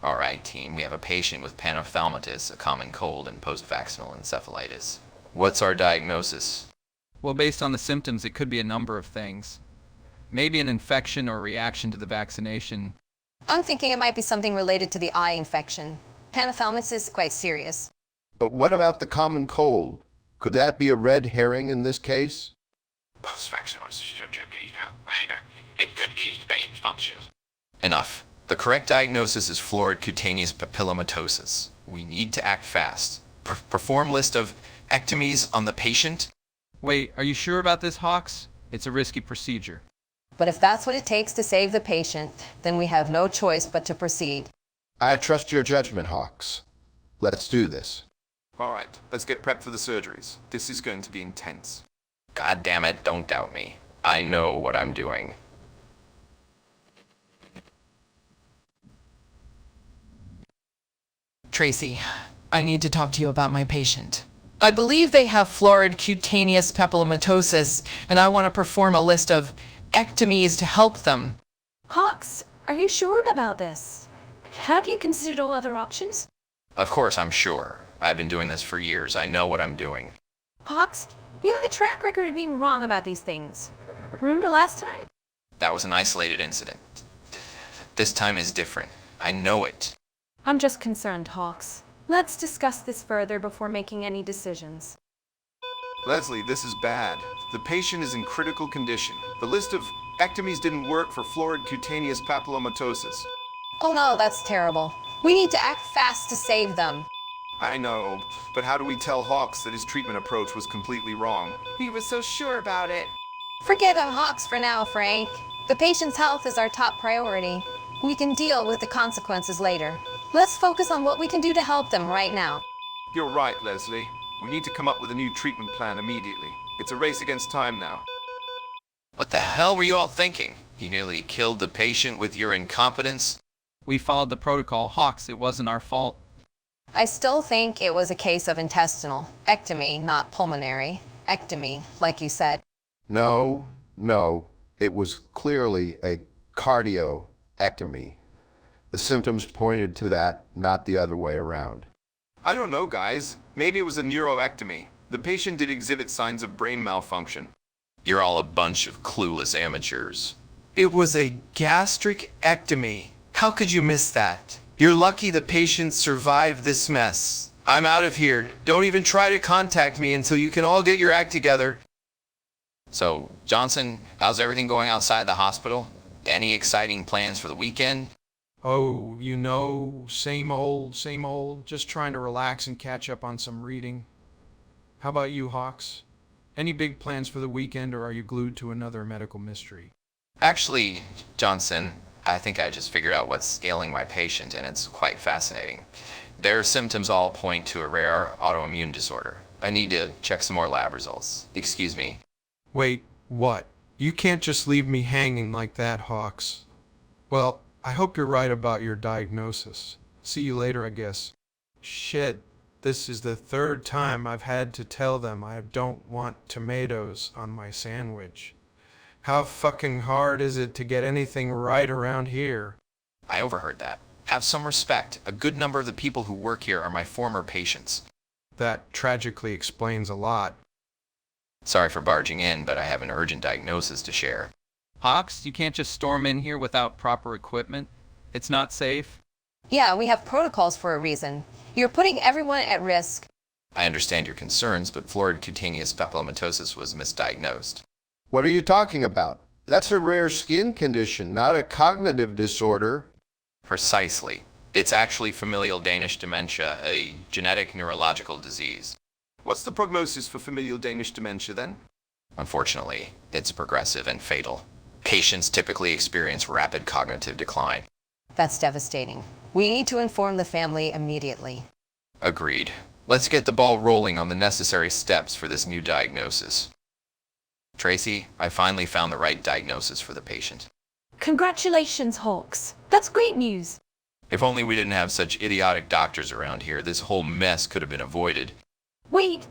All right, team, we have a patient with panophthalmitis, a common cold, and post-vaccinal encephalitis. What's our diagnosis? Well, based on the symptoms, it could be a number of things. Maybe an infection or reaction to the vaccination. I'm thinking it might be something related to the eye infection. Panophthalmitis is quite serious. But what about the common cold? Could that be a red herring in this case? Enough. The correct diagnosis is florid cutaneous papillomatosis. We need to act fast. Perform list of ectomies on the patient. Wait, are you sure about this, Hawks? It's a risky procedure. But if that's what it takes to save the patient, then we have no choice but to proceed. I trust your judgment, Hawks. Let's do this. All right, let's get prepped for the surgeries. This is going to be intense. God damn it, don't doubt me. I know what I'm doing. Tracy, I need to talk to you about my patient. I believe they have florid cutaneous papillomatosis, and I want to perform a list of ectomies to help them. Hawks, are you sure about this? Have you considered all other options? Of course I'm sure. I've been doing this for years. I know what I'm doing. Hawks, you have a track record of being wrong about these things. Remember last time? That was an isolated incident. This time is different. I know it. I'm just concerned, Hawks. Let's discuss this further before making any decisions. Leslie, this is bad. The patient is in critical condition. The list of ectomies didn't work for florid cutaneous papillomatosis. Oh no, that's terrible. We need to act fast to save them. I know, but how do we tell Hawks that his treatment approach was completely wrong? He was so sure about it. Forget Hawks for now, Frank. The patient's health is our top priority. We can deal with the consequences later. Let's focus on what we can do to help them right now. You're right, Leslie. We need to come up with a new treatment plan immediately. It's a race against time now. What the hell were you all thinking? You nearly killed the patient with your incompetence? We followed the protocol, Hawks. It wasn't our fault. I still think it was a case of intestinal ectomy, not pulmonary ectomy, like you said. No. It was clearly a cardioectomy. The symptoms pointed to that, not the other way around. I don't know, guys. Maybe it was a neuroectomy. The patient did exhibit signs of brain malfunction. You're all a bunch of clueless amateurs. It was a gastric ectomy. How could you miss that? You're lucky the patient survived this mess. I'm out of here. Don't even try to contact me until you can all get your act together. So, Johnson, how's everything going outside the hospital? Any exciting plans for the weekend? Oh, same old, just trying to relax and catch up on some reading. How about you, Hawks? Any big plans for the weekend, or are you glued to another medical mystery? Actually, Johnson, I think I just figured out what's ailing my patient, and it's quite fascinating. Their symptoms all point to a rare autoimmune disorder. I need to check some more lab results. Excuse me. Wait, what? You can't just leave me hanging like that, Hawks. Well, I hope you're right about your diagnosis. See you later, I guess. Shit, this is the third time I've had to tell them I don't want tomatoes on my sandwich. How fucking hard is it to get anything right around here? I overheard that. Have some respect. A good number of the people who work here are my former patients. That tragically explains a lot. Sorry for barging in, but I have an urgent diagnosis to share. Hawks, you can't just storm in here without proper equipment. It's not safe. Yeah, we have protocols for a reason. You're putting everyone at risk. I understand your concerns, but florid cutaneous papillomatosis was misdiagnosed. What are you talking about? That's a rare skin condition, not a cognitive disorder. Precisely. It's actually familial Danish dementia, a genetic neurological disease. What's the prognosis for familial Danish dementia then? Unfortunately, it's progressive and fatal. Patients typically experience rapid cognitive decline. That's devastating. We need to inform the family immediately. Agreed. Let's get the ball rolling on the necessary steps for this new diagnosis. Tracy, I finally found the right diagnosis for the patient. Congratulations, Hawks. That's great news. If only we didn't have such idiotic doctors around here, this whole mess could have been avoided. Wait,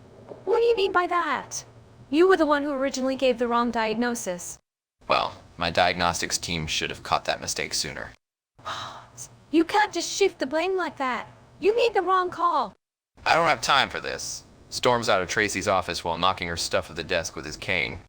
what do you mean by that? You were the one who originally gave the wrong diagnosis. Well, my diagnostics team should have caught that mistake sooner. You can't just shift the blame like that. You made the wrong call. I don't have time for this. Storms out of Tracy's office while knocking her stuff at the desk with his cane.